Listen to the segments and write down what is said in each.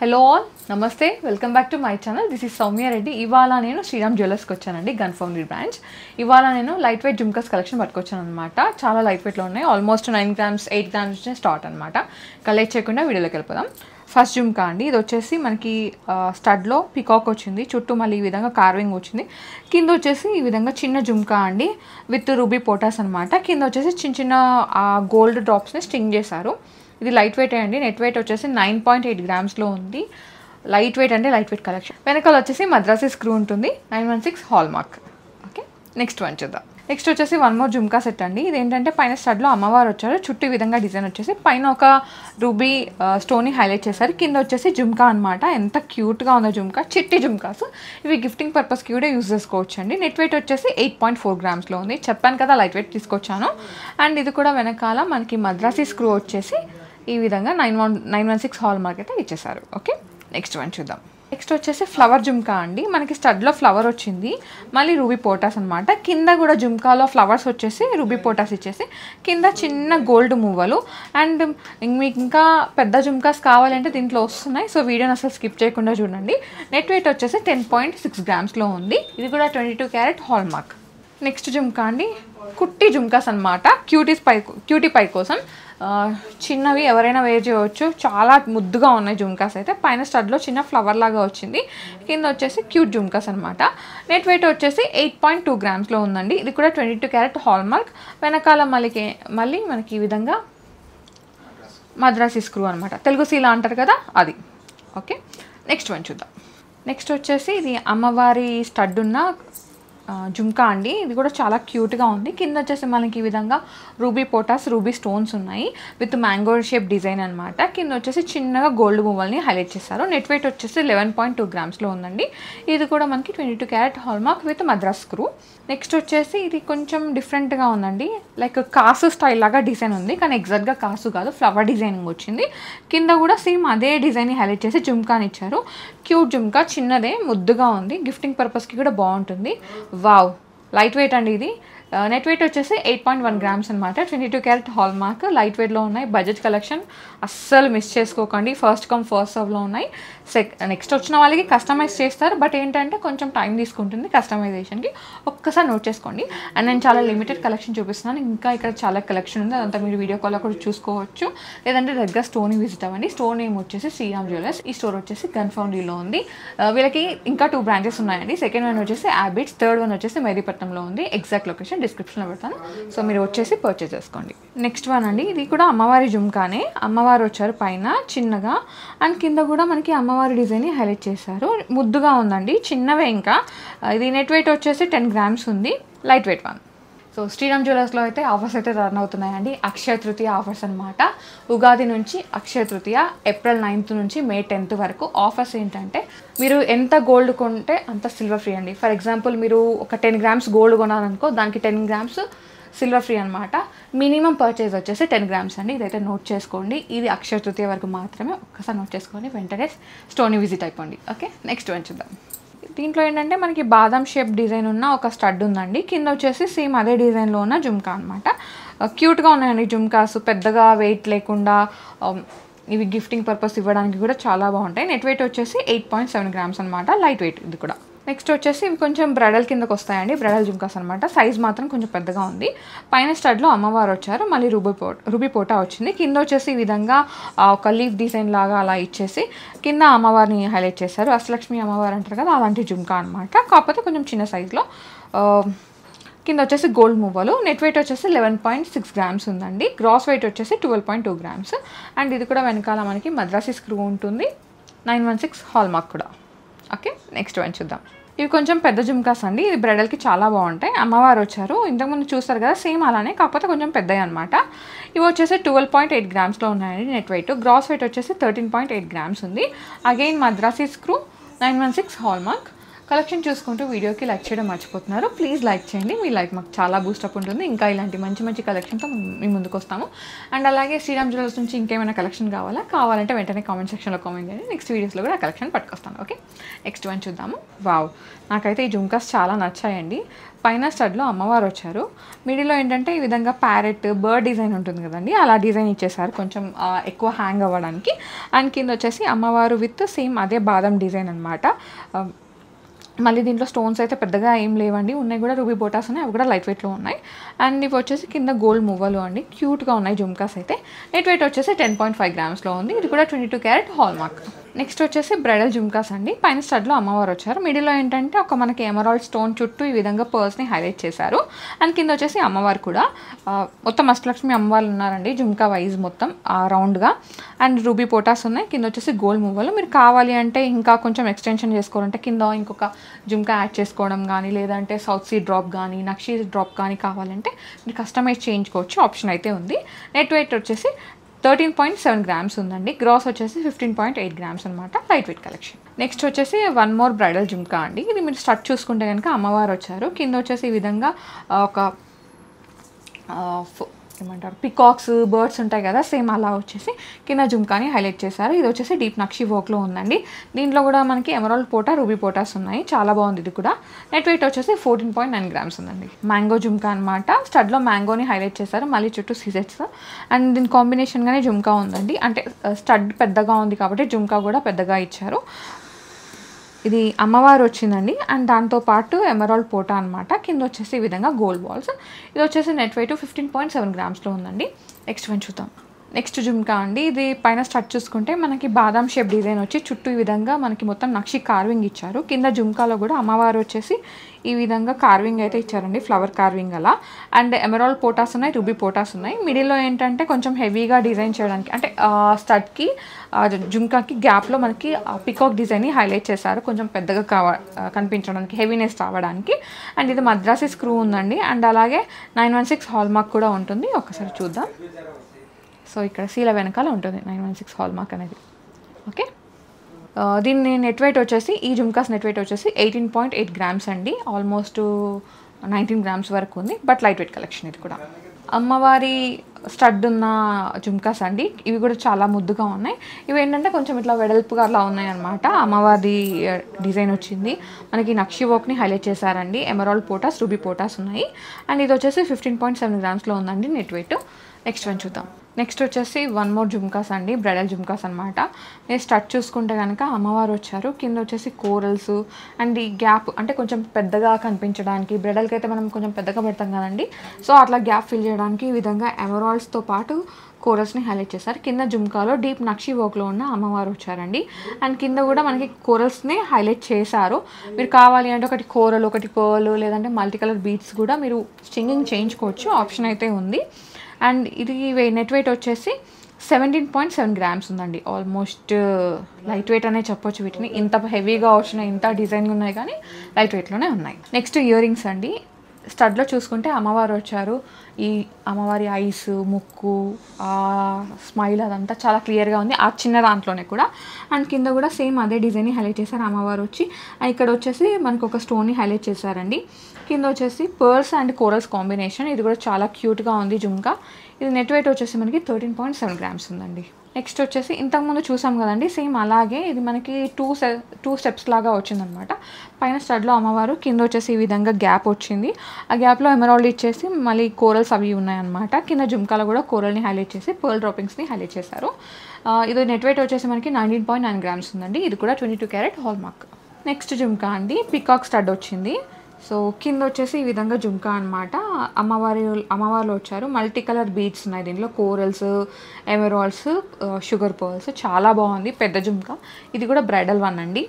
Hello all నమస్తే welcome back to my channel. This is Soumya Reddy. ఇవాళ నేను శ్రీరామ్ జ్యువెలర్స్కి వచ్చానండి, గన్ ఫౌండరీ బ్రాంచ్. ఇవాళ నేను లైట్ వెయిట్ జుమ్కాస్ కలెక్షన్ పట్టుకొచ్చాను అనమాట. చాలా లైట్ వెయిట్లో ఉన్నాయి, ఆల్మోస్ట్ 9 grams 8 grams నుంచి స్టార్ట్ అనమాట. కలెక్ట్ చేయకుండా వీడియోలోకి వెళ్ళిపోదాం. ఫస్ట్ జుమ్కా అండి, ఇది వచ్చేసి మనకి స్టడ్లో పికాక్ వచ్చింది, చుట్టూ మళ్ళీ ఈ విధంగా కార్వింగ్ వచ్చింది. కింద వచ్చేసి ఈ విధంగా చిన్న జుమ్కా అండి విత్ రూబీ పోటాస్ అనమాట. కింద వచ్చేసి చిన్న చిన్న గోల్డ్ డ్రాప్స్ని స్టింగ్ చేశారు. ఇది లైట్ వెయిట్ అండి, నెట్ వెయిట్ వచ్చేసి 9.8 grams ఉంది. లైట్ వెయిట్ అంటే లైట్ వెయిట్ కలెక్షన్. వెనకాల వచ్చేసి మద్రాసీ స్క్రూ ఉంటుంది, 916 hall mark. Okay, next one చూద్దాం. నెక్స్ట్ వచ్చేసి వన్ మోర్ జుమ్కా సెట్ అండి. ఇది ఏంటంటే పైన స్టడ్లో అమ్మవారు వచ్చారు, చుట్టూ ఈ విధంగా డిజైన్ వచ్చేసి పైన ఒక రూబీ స్టోన్ని హైలైట్ చేశారు. కింద వచ్చేసి జుమ్కా అనమాట. ఎంత క్యూట్గా ఉందో జుమ్కా, చిట్టి జుమ్కాస్. ఇవి గిఫ్టింగ్ పర్పస్కి కూడా యూజ్ చేసుకోవచ్చు అండి. నెట్ వెయిట్ వచ్చేసి 8.4 grams ఉంది. చెప్పాను కదా లైట్ వెయిట్ తీసుకొచ్చాను. అండ్ ఇది కూడా వెనకాల మనకి మద్రాసీ స్క్రూ వచ్చేసి ఈ విధంగా 916 హాల్ మార్క్ అయితే ఇచ్చేసారు. ఓకే, నెక్స్ట్ వన్ చూద్దాం. నెక్స్ట్ వచ్చేసి ఫ్లవర్ జుమ్కా అండి. మనకి స్టడ్లో ఫ్లవర్ వచ్చింది, మళ్ళీ రూబీ పోటాస్ అనమాట. కింద కూడా జుమ్కాలో ఫ్లవర్స్ వచ్చేసి రూబీ పోటాస్ ఇచ్చేసి కింద చిన్న గోల్డ్ మువ్వలు. అండ్ మీకు ఇంకా పెద్ద జుమ్కాస్ కావాలంటే దీంట్లో వస్తున్నాయి, సో వీడియోని అసలు స్కిప్ చేయకుండా చూడండి. నెట్ వెయిట్ వచ్చేసి 10.6 grams ఉంది. ఇది కూడా 22 carat hall mark. Next jhumka అండి, కుట్టి జుమ్కాస్ అనమాట. క్యూటీ పై కోసం చిన్నవి ఎవరైనా వేర్ చేయవచ్చు. చాలా ముద్దుగా ఉన్నాయి జుమ్కాస్ అయితే. పైన స్టడ్లో చిన్న ఫ్లవర్ లాగా వచ్చింది, కింద వచ్చేసి క్యూట్ జుమ్కాస్ అనమాట. నెట్ వెయిట్ వచ్చేసి 8.2 grams ఉందండి. ఇది కూడా 22 carat హాల్ మార్క్. వెనకాల మళ్ళీ మనకి ఈ విధంగా మద్రాసీ స్క్రూ అనమాట, తెలుగు శీల అంటారు కదా అది. ఓకే, నెక్స్ట్ వన్ చూద్దాం. నెక్స్ట్ వచ్చేసి ఇది అమ్మవారి స్టడ్ ఉన్న జుమ్కా అండి. ఇది కూడా చాలా క్యూట్గా ఉంది. కింద వచ్చేసి మనకి ఈ విధంగా రూబీ పోటాస్, రూబీ స్టోన్స్ ఉన్నాయి విత్ మ్యాంగో షేప్ డిజైన్ అనమాట. కింద వచ్చేసి చిన్నగా గోల్డ్ మువ్వల్ని హైలైట్ చేశారు. నెట్ వెయిట్ వచ్చేసి 11.2 grams ఉందండి. ఇది కూడా మనకి 22 carat hall mark with Madras screw. Next వచ్చేసి ఇది కొంచెం డిఫరెంట్గా ఉందండి, లైక్ కాసు స్టైల్ లాగా డిజైన్ ఉంది, కానీ ఎగ్జాక్ట్గా కాసు కాదు, ఫ్లవర్ డిజైనింగ్ వచ్చింది. కింద కూడా సేమ్ అదే డిజైన్ని హైలైట్ చేసి జుమ్కాని ఇచ్చారు. క్యూట్ జుమ్కా, చిన్నదే, ముద్దుగా ఉంది, గిఫ్టింగ్ పర్పస్కి కూడా బాగుంటుంది. వావ్, లైట్ వెయిట్ అండి ఇది. నెట్ వెయిట్ వచ్చేసి 8.1 grams అనమాట. 22 carat హాల్ మార్క్. లైట్ వెయిట్లో ఉన్నాయి, బడ్జెట్ కలెక్షన్, అస్సలు మిస్ చేసుకోకండి. ఫస్ట్ కమ్ ఫస్ట్ సర్వ్లో ఉన్నాయి. నెక్స్ట్ వచ్చిన వాళ్ళకి కస్టమైజ్ చేస్తారు, బట్ ఏంటంటే కొంచెం టైం తీసుకుంటుంది కస్టమైజేషన్కి, ఒక్కసారి నోట్ చేసుకోండి. అండ్ నేను చాలా లిమిటెడ్ కలెక్షన్ చూపిస్తున్నాను, ఇంకా ఇక్కడ చాలా కలెక్షన్ ఉంది, అదంతా మీరు వీడియో కాల్లో కూడా చూసుకోవచ్చు. లేదంటే దగ్గర స్టోర్ని విజిట్ అవ్వండి. స్టోర్ నేమ్ వచ్చేసి శ్రీరామ్ జ్యువెలర్స్. ఈ స్టోర్ వచ్చేసి గన్ ఫౌండరీలో ఉంది. వీళ్ళకి ఇంకా 2 branches ఉన్నాయండి. సెకండ్ వన్ వచ్చేసి హ్యాబిట్స్, థర్డ్ వన్ వచ్చేసి మెహదీపట్నంలో ఉంది. ఎగ్జాక్ట్ లొకేషన్ డిస్క్రిప్షన్లో పెడతాను, సో మీరు వచ్చేసి పర్చేస్ చేసుకోండి. నెక్స్ట్ వన్ అండి, ఇది కూడా అమ్మవారి జుమ్కానే. అమ్మవారు వచ్చారు పైన చిన్నగా, అండ్ కింద కూడా మనకి అమ్మవారి డిజైన్ హైలైట్ చేశారు. ముద్దుగా ఉందండి, చిన్నవే. ఇంకా ఇది నెట్ వెయిట్ వచ్చేసి 10 grams ఉంది, light weight one. So Sriram జ్యువెలర్స్లో అయితే ఆఫర్స్ అయితే రన్ అవుతున్నాయండి. అక్షయ తృతీయ ఆఫర్స్ అనమాట. ఉగాది నుంచి అక్షయ తృతీయ ఏప్రిల్ 9th నుంచి మే 10th వరకు ఆఫర్స్ ఏంటంటే, మీరు ఎంత గోల్డ్ కొంటే అంత సిల్వర్ ఫ్రీ అండి. ఫర్ ఎగ్జాంపుల్ మీరు ఒక 10 grams గోల్డ్ కొనాలనుకో, దానికి 10 grams సిల్వర్ ఫ్రీ అనమాట. మినిమం పర్చేజ్ వచ్చేసి 10 grams అండి. ఇదైతే నోట్ చేసుకోండి. ఇది అక్షయ తృతీయ వరకు మాత్రమే, ఒక్కసారి నోట్ చేసుకోండి, వెంటనే స్టోర్ని విజిట్ అయిపోండి. ఓకే, నెక్స్ట్ వన్ చూద్దాం. దీంట్లో ఏంటంటే మనకి బాదం షేప్ డిజైన్ ఉన్న ఒక స్టడ్ ఉందండి. కింద వచ్చేసి సేమ్ అదే డిజైన్లో ఉన్న జుమ్కా అనమాట. క్యూట్గా ఉన్నాయండి జుమ్కాస్, పెద్దగా వెయిట్ లేకుండా. ఇవి గిఫ్టింగ్ పర్పస్ ఇవ్వడానికి కూడా చాలా బాగుంటాయి. నెట్ వెయిట్ వచ్చేసి 8.7 grams అనమాట, లైట్ వెయిట్ ఇది కూడా. నెక్స్ట్ వచ్చేసి ఇవి కొంచెం బ్రైడల్ కిందకు వస్తాయండి, బ్రైడల్ జుమ్కాస్ అనమాట. సైజ్ మాత్రం కొంచెం పెద్దగా ఉంది. పైన స్టడ్లో అమ్మవారు వచ్చారు, మళ్ళీ రూబీ పోటా వచ్చింది. కింద వచ్చేసి ఈ విధంగా ఒక లీఫ్ డిజైన్ లాగా అలా ఇచ్చేసి కింద అమ్మవారిని హైలైట్ చేశారు. అష్టలక్ష్మి అమ్మవారు అంటారు కదా, అలాంటి జుమ్కా అనమాట, కాకపోతే కొంచెం చిన్న సైజులో. కింద వచ్చేసి గోల్డ్ మువ్వలు. నెట్ వెయిట్ వచ్చేసి 11.6 grams ఉందండి. గ్రాస్ వెయిట్ వచ్చేసి 12.2 grams. అండ్ ఇది కూడా వెనకాల మనకి మద్రాసీ స్క్రూ ఉంటుంది, 916 హాల్ మార్క్ కూడా. ఓకే, నెక్స్ట్ వన్ చూద్దాం. ఇవి కొంచెం పెద్ద జుమ్కాస్ అండి. ఇది బ్రైడల్కి చాలా బాగుంటాయి. అమ్మవారు వచ్చారు, ఇంతకుముందు చూస్తారు కదా సేమ్ అలానే, కాకపోతే కొంచెం పెద్దవి అనమాట. ఇవి వచ్చేసి 12.8 grams ఉన్నాయండి నెట్ వెయిట్. గ్రాస్ వెయిట్ వచ్చేసి 13.8 grams ఉంది. Again Madrasi screw, 916 hall mark. Collection చూసుకుంటూ వీడియోకి లైక్ చేయడం మర్చిపోతున్నారు. ప్లీజ్ లైక్ చేయండి. మీ లైక్ మాకు చాలా బూస్టప్ ఉంటుంది. ఇంకా ఇలాంటి మంచి మంచి కలెక్షన్తో మీ ముందుకు వస్తాము. అండ్ అలాగే శ్రీరామ్ జ్యువెలర్స్ నుంచి ఇంకేమైనా కలెక్షన్ కావాలంటే వెంటనే కామెంట్ సెక్షన్లో కామెంట్ చేయండి. నెక్స్ట్ వీడియోస్లో కూడా కలెక్షన్ పట్టుకొస్తాను. ఓకే, నెక్స్ట్ వన్ చూద్దాము. వావ్, నాకైతే ఈ జుమ్కాస్ చాలా నచ్చాయండి. పైన స్టడ్లో అమ్మవారు వచ్చారు. మిడిల్లో ఏంటంటే ఈ విధంగా ప్యారెట్ బర్డ్ డిజైన్ ఉంటుంది కదండి, అలా డిజైన్ ఇచ్చేసారు కొంచెం ఎక్కువ హ్యాంగ్ అవ్వడానికి. అండ్ కింద వచ్చేసి అమ్మవారు విత్ సేమ్ అదే బాదం డిజైన్ అనమాట. మళ్ళీ దీంట్లో స్టోన్స్ అయితే పెద్దగా ఏం లేవండి, ఉన్నాయి కూడా రూబీ బోటాస్ ఉన్నాయి, అవి కూడా లైట్ వెయిట్లో ఉన్నాయి. అండ్ ఇవి వచ్చేసి కింద గోల్డ్ మువ్వలు అండి, క్యూట్గా ఉన్నాయి జుమ్కాస్ అయితే. నెట్ వెయిట్ వచ్చేసి 10.5 గ్రామ్స్లో ఉంది. ఇది కూడా 22 క్యారెట్ హాల్ మార్క్. నెక్స్ట్ వచ్చేసి బ్రైడల్ జుమ్కాస్ అండి. పైన స్టడ్లో అమ్మవారు వచ్చారు. మిడిల్లో ఏంటంటే ఒక మనకి ఎమరాల్డ్ స్టోన్ చుట్టూ ఈ విధంగా పర్ల్స్ని హైలైట్ చేశారు. అండ్ కింద వచ్చేసి అమ్మవారు కూడా మొత్తం అష్టలక్ష్మి అమ్మవారు ఉన్నారండి జుమ్కా వైజ్ మొత్తం రౌండ్గా. అండ్ రూబీ పోటాస్ ఉన్నాయి. కింద వచ్చేసి గోల్డ్ మువ్వలు. మీరు కావాలి అంటే ఇంకా కొంచెం ఎక్స్టెన్షన్ చేసుకోవాలంటే కింద ఇంకొక జుమ్కా యాడ్ చేసుకోవడం కానీ, లేదంటే సౌత్ సీ డ్రాప్ కానీ, నక్షీ డ్రాప్ కానీ కావాలంటే మీరు కస్టమైజ్ చేయించుకోవచ్చు, ఆప్షన్ అయితే ఉంది. నెట్ వెయిట్ వచ్చేసి 13.7 గ్రామ్స్ ఉందండి. గ్రాస్ వచ్చేసి 15.8 గ్రామ్స్ అనమాట. Light weight collection. నెక్స్ట్ వచ్చేసి వన్ మోర్ బ్రైడల్ జుమ్కా అండి. ఇది మీరు స్టడ్ చూసుకుంటే కనుక అమ్మవారు వచ్చారు. కింద వచ్చేసి ఈ విధంగా ఒక ఏమంటారు పికాక్స్ బర్డ్స్ ఉంటాయి కదా, సేమ్ అలా వచ్చేసి కింద జుమ్కాని హైలైట్ చేశారు. ఇది వచ్చేసి డీప్ నక్షి వర్క్లో ఉందండి. దీంట్లో కూడా మనకి ఎమరాల్డ్ పోటా రూబీ పోటాస్ ఉన్నాయి, చాలా బాగుంది ఇది కూడా. నెట్ వెయిట్ వచ్చేసి 14.9 గ్రామ్స్ ఉందండి. మ్యాంగో జుమ్కా అనమాట. స్టడ్లో మ్యాంగోని హైలైట్ చేశారు, మళ్ళీ చుట్టూ సీజెట్స్. అండ్ దీని కాంబినేషన్గానే జుమ్కా ఉందండి, అంటే స్టడ్ పెద్దగా ఉంది కాబట్టి జుమ్కా కూడా పెద్దగా ఇచ్చారు. ఇది అమ్మవారు వచ్చిందండి. అండ్ దాంతోపాటు ఎమరాల్డ్ పోటా అనమాట. కింద వచ్చేసి ఈ విధంగా గోల్డ్ బాల్స్. ఇది వచ్చేసి నెట్ వెయిట్ 15.7 గ్రామ్స్లో ఉందండి. నెక్స్ట్ వన్ చూద్దాం. నెక్స్ట్ జుమ్కా అండి. ఇది పైన స్టడ్ చూసుకుంటే మనకి బాదాం షేప్ డిజైన్ వచ్చి చుట్టూ ఈ విధంగా మనకి మొత్తం నక్షి కార్వింగ్ ఇచ్చారు. కింద జుమ్కాలో కూడా అమ్మవారు వచ్చేసి ఈ విధంగా కార్వింగ్ అయితే ఇచ్చారండి, ఫ్లవర్ కార్వింగ్ అలా. అండ్ ఎమరాల్డ్ పోటాస్ ఉన్నాయి, రూబీ పోటాస్ ఉన్నాయి. మిడిల్లో ఏంటంటే కొంచెం హెవీగా డిజైన్ చేయడానికి, అంటే స్టడ్కి జుమ్కాకి గ్యాప్లో మనకి పికాక్ డిజైన్ని హైలైట్ చేశారు, కొంచెం పెద్దగా కనిపించడానికి, హెవీనెస్ రావడానికి. అండ్ ఇది మద్రాసి స్క్రూ ఉందండి. అండ్ అలాగే 916 హాల్ మార్క్ కూడా ఉంటుంది. ఒకసారి చూద్దాం. సో ఇక్కడ సీల వెనకాల ఉంటుంది 916 హాల్ మార్క్ అనేది. ఓకే, దీన్ని నెట్ వెయిట్ వచ్చేసి ఈ జుమ్కాస్ నెట్ వెయిట్ వచ్చేసి 18.8 గ్రామ్స్ అండి. ఆల్మోస్ట్ 19 గ్రామ్స్ వరకు ఉంది, బట్ లైట్ వెయిట్ కలెక్షన్ ఇది కూడా. అమ్మవారి స్టడ్ ఉన్న జుమ్కాస్ అండి. ఇవి కూడా చాలా ముద్దుగా ఉన్నాయి. ఇవి ఏంటంటే కొంచెం ఇట్లా వెడల్పుగా అలా ఉన్నాయి అనమాట. అమ్మవారి డిజైన్ వచ్చింది, మనకి నక్షి వర్క్ని హైలైట్ చేశారండి. ఎమరాల్డ్ పోటాస్ రూబీ పోటాస్ ఉన్నాయి. అండ్ ఇది వచ్చేసి 15.7 గ్రామ్స్లో ఉందండి నెట్ వెయిట్. నెక్స్ట్ వన్ చూద్దాం. నెక్స్ట్ వచ్చేసి వన్ మోర్ జుమ్కాస్ అండి, బ్రైడల్ జుమ్కాస్ అనమాట. మీరు స్టడ్ చూసుకుంటే కనుక అమ్మవారు వచ్చారు. కింద వచ్చేసి కోరల్స్ అండ్ ఈ గ్యాప్ అంటే కొంచెం పెద్దగా కనిపించడానికి, బ్రైడల్కి అయితే మనం కొంచెం పెద్దగా పెడతాం కదండి, సో అట్లా గ్యాప్ ఫిల్ చేయడానికి ఈ విధంగా ఎమరాల్డ్స్తో పాటు కోరల్స్ని హైలైట్ చేశారు. కింద జుమ్కాలో డీప్ నక్షి వర్క్లో ఉన్న అమ్మవారు వచ్చారండి. అండ్ కింద కూడా మనకి కోరల్స్ని హైలైట్ చేశారు. మీరు కావాలి అంటే ఒకటి కోరల్, ఒకటి పర్ల్, లేదంటే మల్టీ కలర్ బీడ్స్ కూడా మీరు స్టింగింగ్ చేయించుకోవచ్చు, ఆప్షన్ అయితే ఉంది. అండ్ ఇది నెట్ వెయిట్ వచ్చేసి 17.7 గ్రామ్స్ ఉందండి. ఆల్మోస్ట్ లైట్ వెయిట్ అనే చెప్పొచ్చు వీటిని. ఇంత హెవీగా వచ్చినాయి, ఇంత డిజైన్ ఉన్నాయి, కానీ లైట్ వెయిట్లోనే ఉన్నాయి. నెక్స్ట్ ఇయర్ రింగ్స్ అండి. స్టడ్లో చూసుకుంటే అమ్మవారు వచ్చారు. ఈ అమ్మవారి ఐస్, ముక్కు, స్మైల్ అదంతా చాలా క్లియర్గా ఉంది ఆ చిన్న దాంట్లోనే కూడా. అండ్ కింద కూడా సేమ్ అదే డిజైన్ని హైలైట్ చేశారు అమ్మవారు వచ్చి. ఇక్కడ వచ్చేసి మనకు ఒక స్టోన్ని హైలైట్ చేశారండి. కింద వచ్చేసి పర్ల్స్ అండ్ కోరల్స్ కాంబినేషన్. ఇది కూడా చాలా క్యూట్గా ఉంది జుమ్కా. ఇది నెట్ వెయిట్ వచ్చేసి మనకి 13.7 గ్రామ్స్ ఉందండి. నెక్స్ట్ వచ్చేసి ఇంతకుముందు చూసాం కదండి, సేమ్ అలాగే ఇది మనకి టూ స్టెప్స్ లాగా వచ్చిందనమాట. పైన స్టడ్లో అమ్మవారు, కింద వచ్చేసి ఈ విధంగా గ్యాప్ వచ్చింది. ఆ గ్యాప్లో ఎమరాల్డ్ ఇచ్చేసి మళ్ళీ కోరల్స్ అవి ఉన్నాయన్నమాట. కింద జుమ్కాలో కూడా కోరల్ని హైలైట్ చేసి పర్ల్ డ్రాపింగ్స్ని హైలైట్ చేశారు. ఇది నెట్ వెయిట్ వచ్చేసి మనకి 19.9 గ్రామ్స్ ఉందండి. ఇది కూడా 22 carrot hall mark. Next jhumka అండి, పికాక్ స్టడ్ వచ్చింది. సో కింద వచ్చేసి ఈ విధంగా జుమ్కా అనమాట. అమ్మవారు వచ్చారు. మల్టీ కలర్ బీడ్స్ ఉన్నాయి దీంట్లో, కోరల్స్, ఎమరాల్డ్స్, షుగర్ పర్ల్స్. చాలా బాగుంది, పెద్ద జుమ్కా. ఇది కూడా బ్రైడల్ వన్ అండి.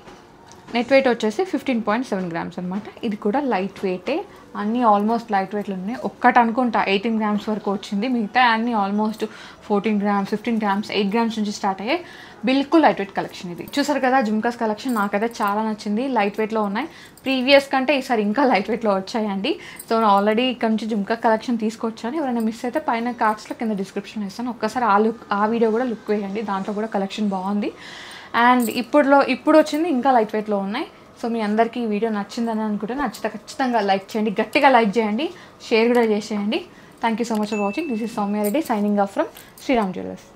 నెట్ వెయిట్ వచ్చేసి 15.7 గ్రామ్స్ అనమాట. ఇది కూడా లైట్ వెయిటే, అన్నీ ఆల్మోస్ట్ లైట్ వెయిట్లు ఉన్నాయి. ఒక్కటి అనుకుంటా 18 గ్రామ్స్ వరకు వచ్చింది, మిగతా అన్నీ ఆల్మోస్ట్ 14 గ్రామ్స్, 15 గ్రామ్స్, 8 గ్రామ్స్ నుంచి స్టార్ట్ అయ్యాయి. బిల్కుల్ లైట్ వెయిట్ కలెక్షన్ ఇది. చూసారు కదా జుమ్కాస్ కలెక్షన్, నాకైతే చాలా నచ్చింది. లైట్ వెయిట్లో ఉన్నాయి. ప్రీవియస్ కంటే ఈసారి ఇంకా లైట్ వెయిట్లో వచ్చాయండి. సో ఆల్రెడీ ఇక్కడ నుంచి జుమ్కా కలెక్షన్ తీసుకొచ్చాను. ఎవరైనా మిస్ అయితే పైన కార్డ్స్లో కింద డిస్క్రిప్షన్ ఇస్తాను, ఒక్కసారి ఆ వీడియో కూడా లుక్ వేయండి. దాంట్లో కూడా కలెక్షన్ బాగుంది. అండ్ ఇప్పుడు వచ్చింది ఇంకా లైట్ వెయిట్లో ఉన్నాయి. సో మీ అందరికీ ఈ వీడియో నచ్చిందని అనుకుంటే నచ్చితే ఖచ్చితంగా లైక్ చేయండి, గట్టిగా లైక్ చేయండి, షేర్ కూడా చేసేయండి. Thank you so much for watching. This is Soumya Reddy signing off from Sriram jewellers.